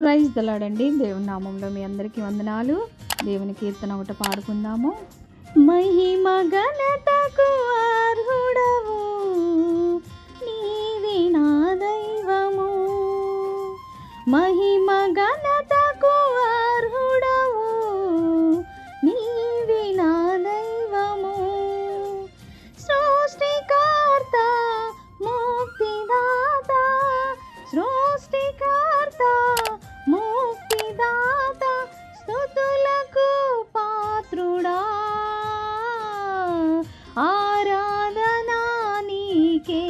Praise the lord అండి. దేవుని నామంలో మీ అందరికీ వందనాలు. దేవుని కీర్తన ఒకటి పాడుకుందాము. మహిమ ఘనతకు అర్హుడవు నీవే నా దైవము, మహిమ ఘనతకు అర్హుడవు నీవే నా దైవము, సృష్టికర్త ముక్తిదాత, సృష్టికర్త ముక్తిదాత, స్తుతులకు పాత్రుడా, ఆరాధనా నీకే,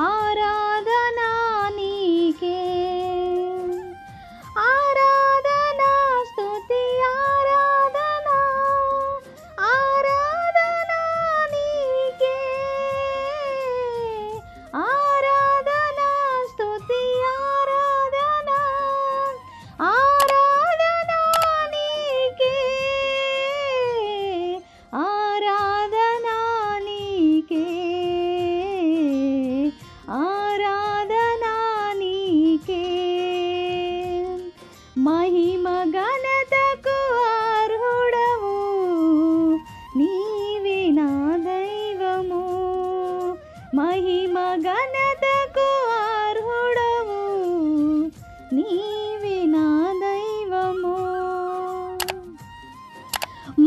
ఆరాధనా నీకే, ఆరాధనా స్తుతి ఆరాధనా, ఆరాధనా నీకే, ఆరాధనా స్తుతి ఆరాధనా, ఆరాధనా నీకే, ఆరాధనా నీకే, ఆరాధనా నీకే, మహిమ ఘనతకు అర్హుడవు నీవే నా దైవము, మహిమ ఘనతకు అర్హుడవు నీవే నా దైవము,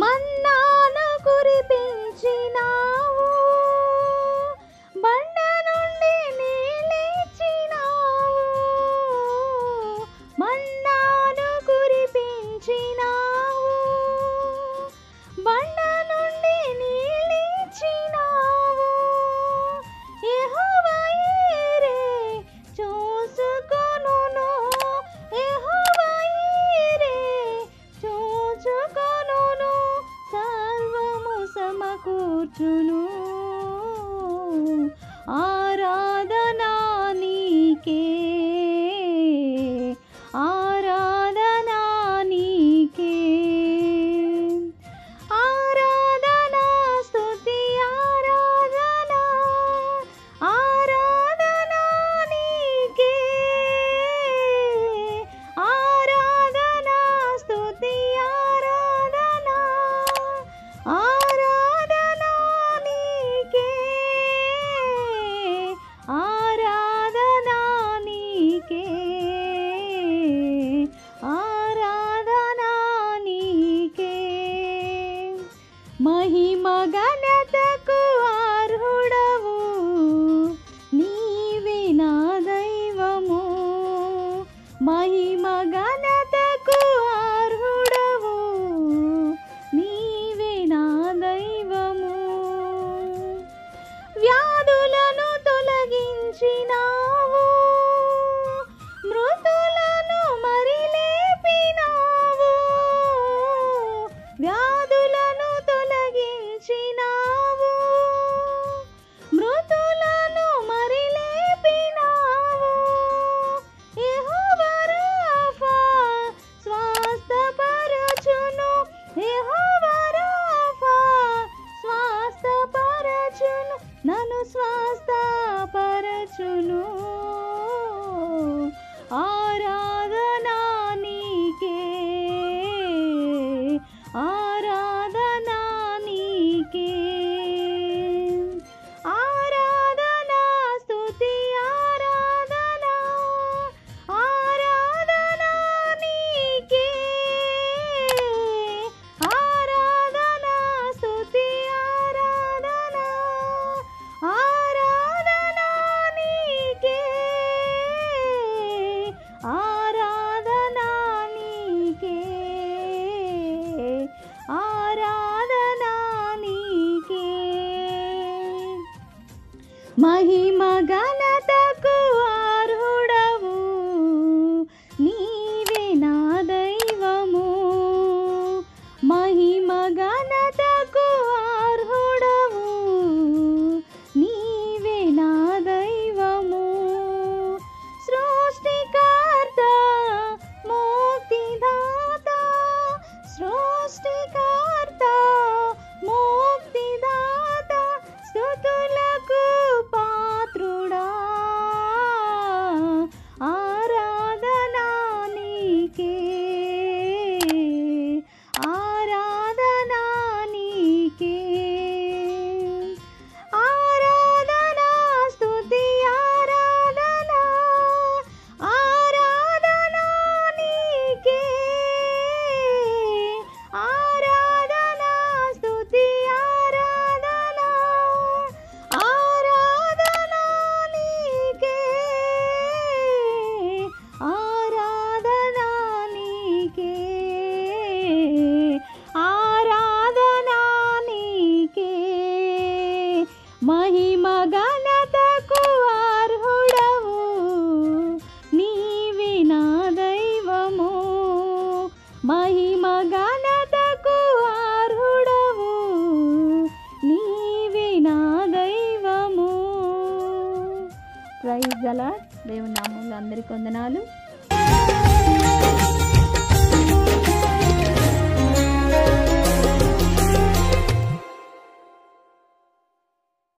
మన్నాను కురిపించినావు, బండ నుండి నీళ్ళిచ్చినావు, మన్నాను కురిపించినావు, బండ నుండి నీళ్ళిచ్చినావు, యెహోవా యీరే చూసుకొనును, యెహోవా యీరే చూచుకొనును, సర్వము సమకూర్చును, ఆరాధనా నీకే, ఆరాధనా నీకే, ఆరాధనా స్తుతి ఆరాధనా, ఆరాధనా నీకే, ఆరాధనా స్తుతి ఆరాధనా, ఆరాధనా నీకే, ఆరాధనా నీకే, ఆరాధనా నీకే, మహిమ ఘనతకు అర్హుడవు నీవే నా దైవము, మహిమ ఘనతకు అర్హుడవు నీవే నా దైవము, వ్యాధులను తొలగించినావు, మృతులను మరి లేపినావు, వ్యాధులను తొలగించినావు, మృతులను మరి లేపినావు, యెహోవా వందనాలు.